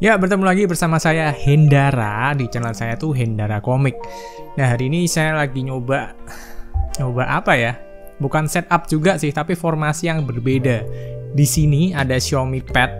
Ya, bertemu lagi bersama saya Hendara di channel saya tuh Hendara Komik. Nah, hari ini saya lagi nyoba apa ya? Bukan setup juga sih, tapi formasi yang berbeda. Di sini ada Xiaomi Pad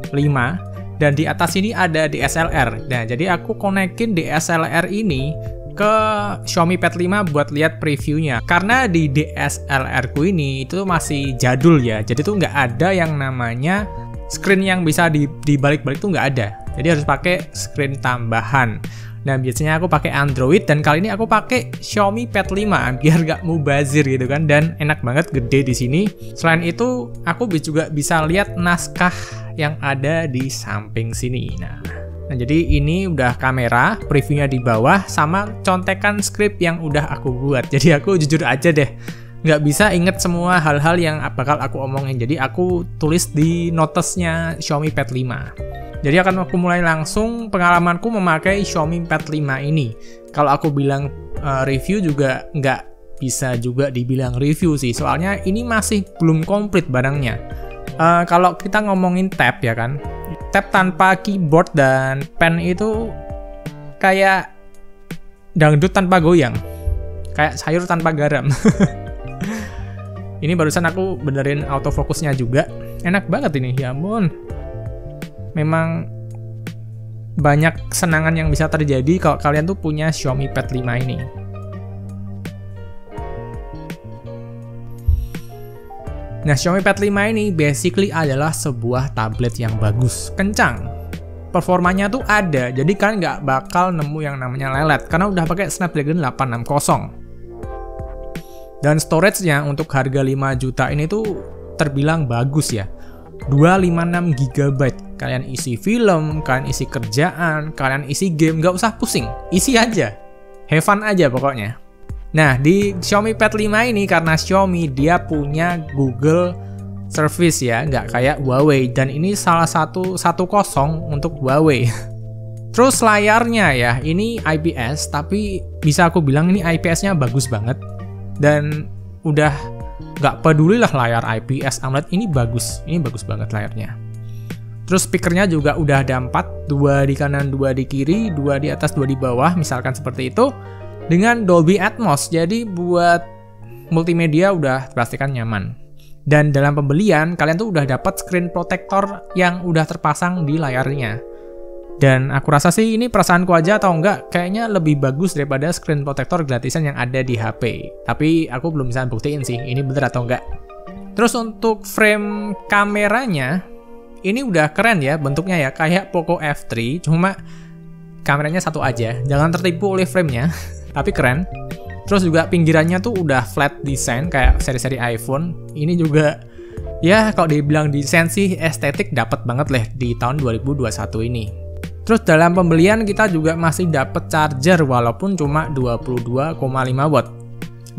5 dan di atas ini ada DSLR. Nah, jadi aku konekin DSLR ini ke Xiaomi Pad 5 buat lihat previewnya. Karena di DSLR ku ini itu masih jadul ya. Jadi tuh nggak ada yang namanya screen yang bisa dibalik-balik tuh nggak ada. Jadi harus pakai screen tambahan. Nah, biasanya aku pakai Android dan kali ini aku pakai Xiaomi Pad 5 biar nggak mubazir gitu kan, dan enak banget, gede di sini. Selain itu, aku juga bisa lihat naskah yang ada di samping sini. Nah, jadi ini udah kamera, previewnya di bawah sama contekan skrip yang udah aku buat. Jadi aku jujur aja deh, nggak bisa inget semua hal-hal yang bakal aku omongin. Jadi aku tulis di notesnya Xiaomi Pad 5. Jadi akan aku mulai langsung pengalamanku memakai Xiaomi Pad 5 ini. Kalau aku bilang review juga nggak bisa juga dibilang review sih. Soalnya ini masih belum komplit barangnya. Kalau kita ngomongin tab ya kan, tab tanpa keyboard dan pen itu kayak dangdut tanpa goyang. Kayak sayur tanpa garam. Ini barusan aku benerin autofokusnya juga. Enak banget ini, ya ampun. Memang banyak kesenangan yang bisa terjadi kalau kalian tuh punya Xiaomi Pad 5 ini. Nah, Xiaomi Pad 5 ini basically adalah sebuah tablet yang bagus, kencang. Performanya tuh ada, jadi kalian nggak bakal nemu yang namanya lelet, karena udah pakai Snapdragon 860. Dan storage-nya untuk harga 5 juta ini tuh terbilang bagus ya. 256 GB. Kalian isi film, kalian isi kerjaan, kalian isi game, nggak usah pusing. Isi aja. Have fun aja pokoknya. Nah, di Xiaomi Pad 5 ini karena Xiaomi dia punya Google Service ya, nggak kayak Huawei. Dan ini salah satu 1.0 untuk Huawei. Terus layarnya ya, ini IPS, tapi bisa aku bilang ini IPS-nya bagus banget. Dan udah nggak peduli lah layar IPS AMOLED, ini bagus banget layarnya. Terus speakernya juga udah ada 4, 2 di kanan, 2 di kiri, 2 di atas, 2 di bawah, misalkan seperti itu. Dengan Dolby Atmos, jadi buat multimedia udah pastikan nyaman. Dan dalam pembelian, kalian tuh udah dapat screen protector yang udah terpasang di layarnya. Dan aku rasa sih ini perasaanku aja atau enggak, kayaknya lebih bagus daripada screen protector gratisan yang ada di HP. Tapi aku belum bisa buktiin sih, ini bener atau enggak. Terus untuk frame kameranya, ini udah keren ya bentuknya ya, kayak Poco F3, cuma kameranya satu aja. Jangan tertipu oleh framenya, tapi keren. Terus juga pinggirannya tuh udah flat design kayak seri-seri iPhone. Ini juga, ya kalau dibilang desain sih estetik dapet banget lah di tahun 2021 ini. Terus dalam pembelian kita juga masih dapat charger walaupun cuma 22,5 watt.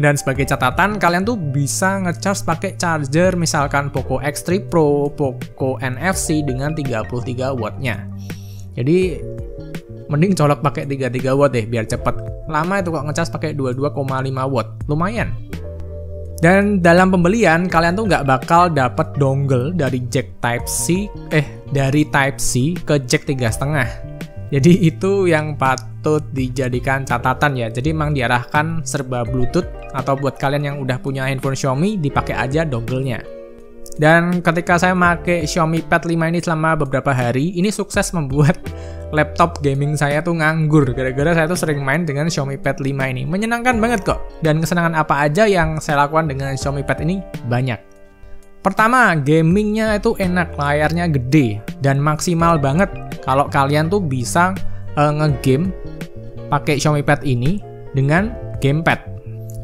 Dan sebagai catatan, kalian tuh bisa ngecharge pakai charger misalkan Poco X3 Pro, Poco NFC dengan 33 wattnya. Jadi mending colok pakai 33 watt deh biar cepet. Lama itu kok ngecharge pakai 22,5 watt, lumayan. Dan dalam pembelian kalian tuh nggak bakal dapet dongle dari jack dari Type C ke jack 3,5. Jadi itu yang patut dijadikan catatan ya. Jadi emang diarahkan serba Bluetooth, atau buat kalian yang udah punya handphone Xiaomi dipakai aja dongle-nya. Dan ketika saya pakai Xiaomi Pad 5 ini selama beberapa hari, ini sukses membuat laptop gaming saya tuh nganggur. Gara-gara saya tuh sering main dengan Xiaomi Pad 5 ini. Menyenangkan banget kok. Dan kesenangan apa aja yang saya lakukan dengan Xiaomi Pad ini banyak. Pertama, gamingnya itu enak, layarnya gede dan maksimal banget. Kalau kalian tuh bisa ngegame pakai Xiaomi Pad ini dengan gamepad.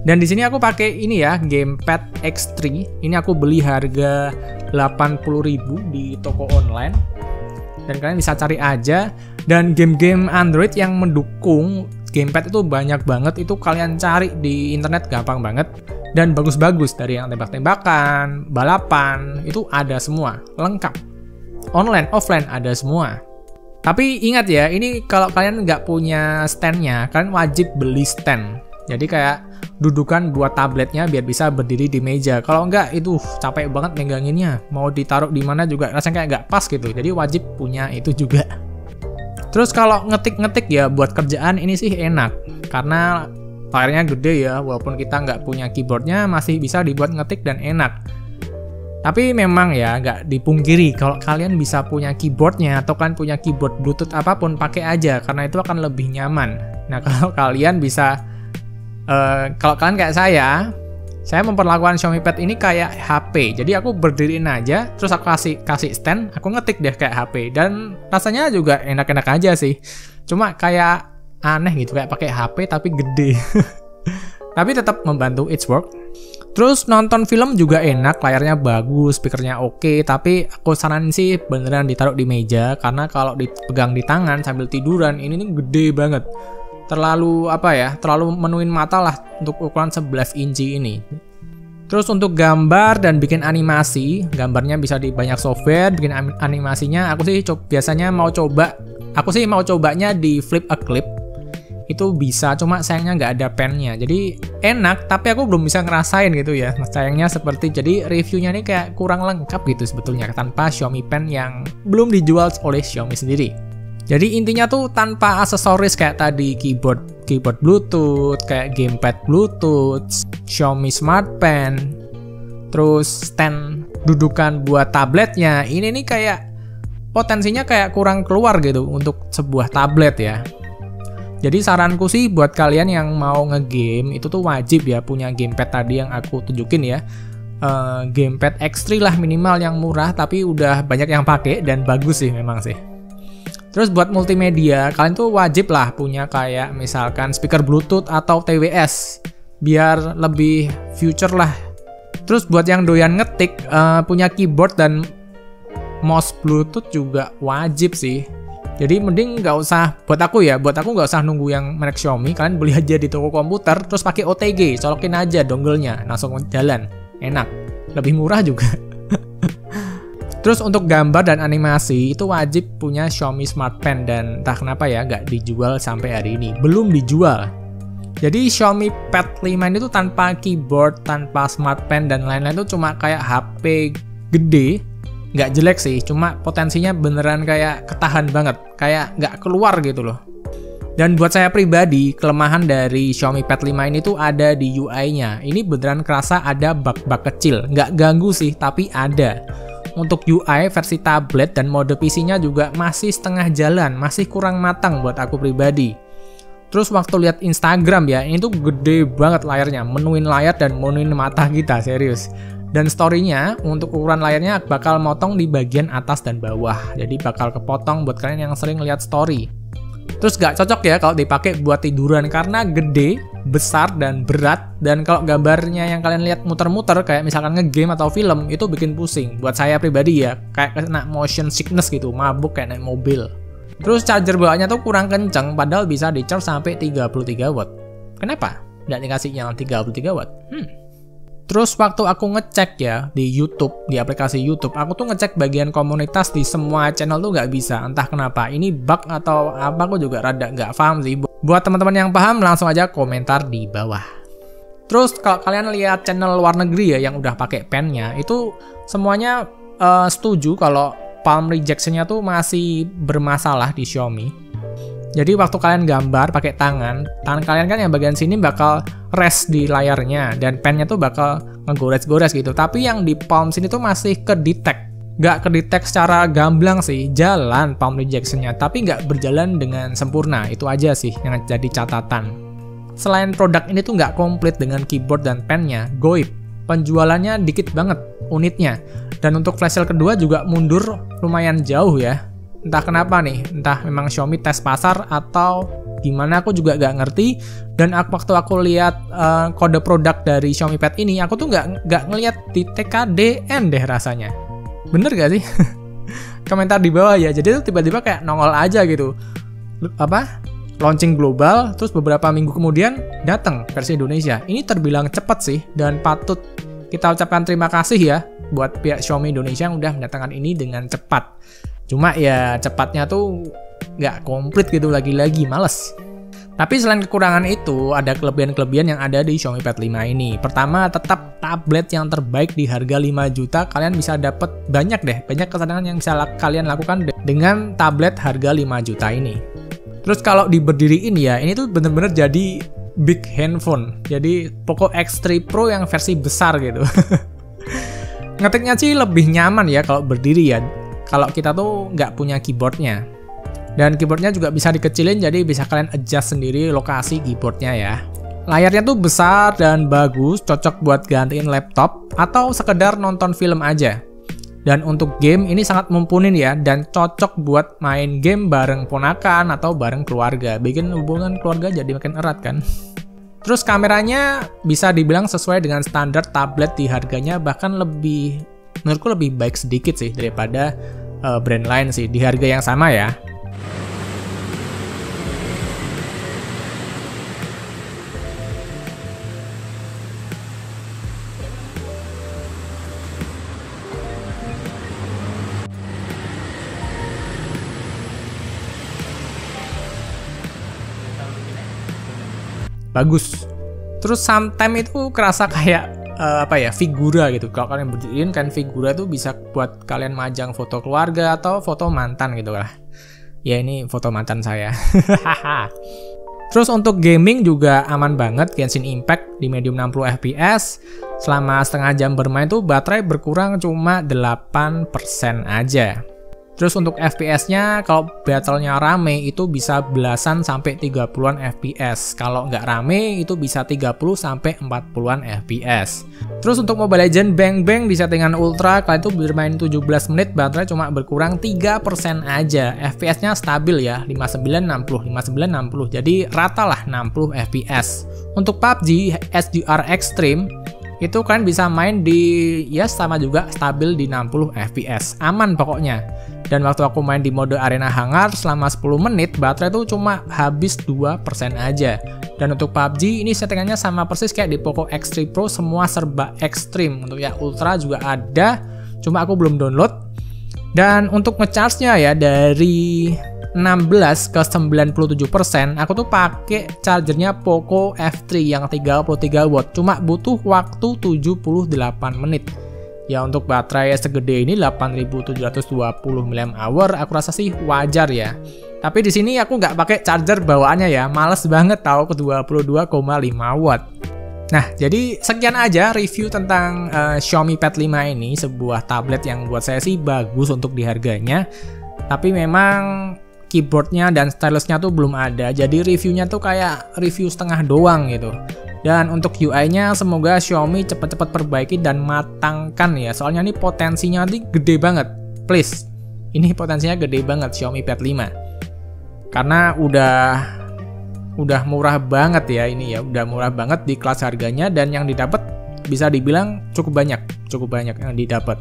Dan di sini aku pakai ini ya, gamepad X3. Ini aku beli harga 80.000 di toko online. Dan kalian bisa cari aja. Dan game-game Android yang mendukung gamepad itu banyak banget. Itu kalian cari di internet gampang banget. Dan bagus-bagus, dari yang tembak-tembakan, balapan, itu ada semua, lengkap. Online, offline ada semua. Tapi ingat ya, ini kalau kalian nggak punya stand-nya, kalian wajib beli stand. Jadi kayak dudukan buat tabletnya biar bisa berdiri di meja. Kalau nggak, itu capek banget meganginnya. Mau ditaruh di mana juga rasanya kayak nggak pas gitu. Jadi wajib punya itu juga. Terus kalau ngetik-ngetik ya buat kerjaan ini sih enak, karena layarnya gede ya, walaupun kita nggak punya keyboardnya masih bisa dibuat ngetik dan enak. Tapi memang ya nggak dipungkiri kalau kalian bisa punya keyboardnya atau kan punya keyboard Bluetooth apapun, pakai aja karena itu akan lebih nyaman. Nah kalau kalian bisa, kalau kalian kayak saya memperlakukan Xiaomi Pad ini kayak HP. Jadi aku berdiriin aja, terus aku kasih stand, aku ngetik deh kayak HP. Dan rasanya juga enak-enak aja sih. Cuma kayak aneh gitu, kayak pakai HP tapi gede. Tapi tetap membantu its work. Terus nonton film juga enak, layarnya bagus, speakernya oke. Tapi aku saranin sih beneran ditaruh di meja, karena kalau dipegang di tangan sambil tiduran, ini nih gede banget. Terlalu terlalu menuin mata lah untuk ukuran 11 inci ini. Terus untuk gambar dan bikin animasi, gambarnya bisa di banyak software, bikin animasinya aku sih biasanya mau cobanya di Flip a Clip. Itu bisa, cuma sayangnya nggak ada pennya. Jadi enak, tapi aku belum bisa ngerasain gitu ya. Sayangnya jadi reviewnya ini kayak kurang lengkap gitu sebetulnya tanpa Xiaomi Pen yang belum dijual oleh Xiaomi sendiri. Jadi intinya tuh tanpa aksesoris kayak tadi keyboard Bluetooth, kayak gamepad Bluetooth, Xiaomi Smart Pen, terus stand dudukan buat tabletnya, ini nih kayak potensinya kayak kurang keluar gitu untuk sebuah tablet ya. Jadi saranku sih buat kalian yang mau ngegame itu tuh wajib ya punya gamepad tadi yang aku tunjukin ya. Gamepad X3 lah minimal yang murah tapi udah banyak yang pakai dan bagus sih memang sih. Terus buat multimedia, kalian tuh wajib lah punya kayak misalkan speaker Bluetooth atau TWS, biar lebih future lah. Terus buat yang doyan ngetik, punya keyboard dan mouse Bluetooth juga wajib sih. Jadi mending nggak usah, buat aku nggak usah nunggu yang merek Xiaomi, kalian beli aja di toko komputer, terus pakai OTG, colokin aja dongle-nya, langsung jalan, enak, lebih murah juga. Terus untuk gambar dan animasi itu wajib punya Xiaomi Smart Pen dan entah kenapa ya nggak dijual sampai hari ini. Belum dijual. Jadi Xiaomi Pad 5 ini tuh tanpa keyboard, tanpa Smart Pen dan lain-lain tuh cuma kayak HP gede. Nggak jelek sih, cuma potensinya beneran kayak ketahan banget. Kayak nggak keluar gitu loh. Dan buat saya pribadi, kelemahan dari Xiaomi Pad 5 ini tuh ada di UI-nya. Ini beneran kerasa ada bug-bug kecil. Nggak ganggu sih, tapi ada. Untuk UI versi tablet dan mode PC-nya juga masih setengah jalan, masih kurang matang buat aku pribadi. Terus waktu lihat Instagram ya, ini tuh gede banget layarnya, menuin layar dan menuin mata kita, serius. Dan story-nya untuk ukuran layarnya bakal motong di bagian atas dan bawah, jadi bakal kepotong buat kalian yang sering lihat story. Terus gak cocok ya kalau dipakai buat tiduran karena gede, besar, dan berat. Dan kalau gambarnya yang kalian lihat muter-muter kayak misalkan ngegame atau film, itu bikin pusing. Buat saya pribadi ya, kayak kena motion sickness gitu, mabuk kayak naik mobil. Terus charger bawaannya tuh kurang kenceng, padahal bisa di-charge sampai 33 watt. Kenapa? Nggak dikasih yang 33 watt? Terus waktu aku ngecek ya di YouTube, di aplikasi YouTube, aku tuh ngecek bagian komunitas di semua channel tuh nggak bisa. Entah kenapa, ini bug atau apa, aku juga rada nggak paham sih. Buat teman-teman yang paham, langsung aja komentar di bawah. Terus kalau kalian lihat channel luar negeri ya yang udah pakai pennya, itu semuanya setuju kalau palm rejection-nya tuh masih bermasalah di Xiaomi. Jadi waktu kalian gambar pakai tangan kalian kan yang bagian sini bakal rest di layarnya dan pennya tuh bakal ngegores-gores gitu. Tapi yang di palm sini tuh masih kedetect. Nggak kedetect secara gamblang sih, jalan palm rejection-nya, tapi nggak berjalan dengan sempurna. Itu aja sih yang jadi catatan. Selain produk ini tuh nggak komplit dengan keyboard dan pennya, goib. Penjualannya dikit banget unitnya. Dan untuk flash sale kedua juga mundur lumayan jauh ya. Entah kenapa nih, entah memang Xiaomi tes pasar atau gimana, aku juga gak ngerti. Dan waktu aku lihat kode produk dari Xiaomi Pad ini, aku tuh gak ngeliat di TKDN deh rasanya. Bener gak sih? Komentar di bawah ya. Jadi tuh tiba-tiba kayak nongol aja gitu. Launching global, terus beberapa minggu kemudian datang versi Indonesia. Ini terbilang cepat sih, dan patut kita ucapkan terima kasih ya buat pihak Xiaomi Indonesia yang udah mendatangkan ini dengan cepat. Cuma ya cepatnya tuh nggak komplit gitu, lagi-lagi males. Tapi selain kekurangan itu, ada kelebihan-kelebihan yang ada di Xiaomi Pad 5 ini. Pertama, tetap tablet yang terbaik di harga 5 juta. Kalian bisa dapat banyak kesenangan yang bisa kalian lakukan dengan tablet harga 5 juta ini. Terus kalau diberdiriin ya, ini tuh bener-bener jadi big handphone. Jadi Poco X3 Pro yang versi besar gitu. Ngetiknya sih lebih nyaman ya kalau berdiri ya. Kalau kita tuh nggak punya keyboardnya. Dan keyboardnya juga bisa dikecilin, jadi bisa kalian adjust sendiri lokasi keyboardnya ya. Layarnya tuh besar dan bagus, cocok buat gantiin laptop atau sekedar nonton film aja. Dan untuk game ini sangat mumpuni ya, dan cocok buat main game bareng ponakan atau bareng keluarga. Bikin hubungan keluarga jadi makin erat kan. Terus kameranya bisa dibilang sesuai dengan standar tablet di harganya, bahkan menurutku lebih baik sedikit sih daripada brand lain sih di harga yang sama ya. Bagus. Terus sometimes itu kerasa kayak figura gitu. Kalau kalian berdiriin kan figura tuh bisa buat kalian majang foto keluarga atau foto mantan gitu lah. Ya ini foto mantan saya. Terus untuk gaming juga aman banget, Genshin Impact di medium 60 fps. Selama setengah jam bermain tuh baterai berkurang cuma 8% aja. Terus untuk FPS-nya, kalau battle-nya rame itu bisa belasan sampai 30-an FPS. Kalau nggak rame itu bisa 30 sampai 40-an FPS. Terus untuk Mobile Legends Bang Bang di settingan Ultra, kalian tuh bermain 17 menit, baterai cuma berkurang 3% aja. FPS-nya stabil ya, 5960, 5960. Jadi rata lah 60 FPS. Untuk PUBG SDR Extreme, itu kalian bisa main di sama juga stabil di 60 fps, aman pokoknya. Dan waktu aku main di mode arena hangar selama 10 menit, baterai itu cuma habis 2% aja. Dan untuk PUBG ini settingannya sama persis kayak di Poco X3 Pro, semua serba ekstrim. Untuk yang Ultra juga ada, cuma aku belum download. Dan untuk ngecharge-nya ya dari 16 ke 97%, aku tuh pakai chargernya Poco F3 yang 33 watt. Cuma butuh waktu 78 menit. Ya untuk baterai segede ini 8720 mAh, aku rasa sih wajar ya. Tapi di sini aku nggak pakai charger bawaannya ya, males banget tahu ke 22,5 watt. Nah, jadi sekian aja review tentang Xiaomi Pad 5 ini, sebuah tablet yang buat saya sih bagus untuk di harganya. Tapi memang keyboardnya dan stylusnya tuh belum ada, jadi reviewnya tuh kayak review setengah doang gitu. Dan untuk UI-nya semoga Xiaomi cepat-cepat perbaiki dan matangkan ya, soalnya ini potensinya nanti gede banget. Please, ini potensinya gede banget Xiaomi Pad 5. Karena udah murah banget ya ini ya, udah murah banget di kelas harganya, dan yang didapat bisa dibilang cukup banyak yang didapat.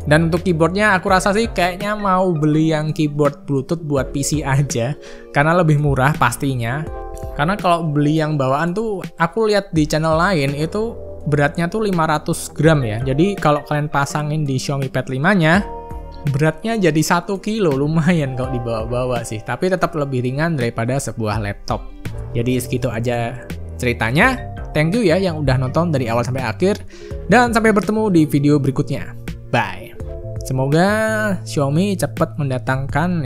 Dan untuk keyboardnya aku rasa sih kayaknya mau beli yang keyboard Bluetooth buat PC aja, karena lebih murah pastinya. Karena kalau beli yang bawaan tuh aku lihat di channel lain itu beratnya tuh 500 gram ya. Jadi kalau kalian pasangin di Xiaomi Pad 5-nya, beratnya jadi 1 kilo, lumayan kalau dibawa-bawa sih. Tapi tetap lebih ringan daripada sebuah laptop. Jadi segitu aja ceritanya. Thank you ya yang udah nonton dari awal sampai akhir. Dan sampai bertemu di video berikutnya. Bye. Semoga Xiaomi cepat mendatangkan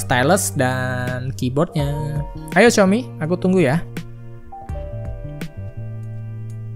stylus dan keyboardnya. Ayo Xiaomi, aku tunggu ya.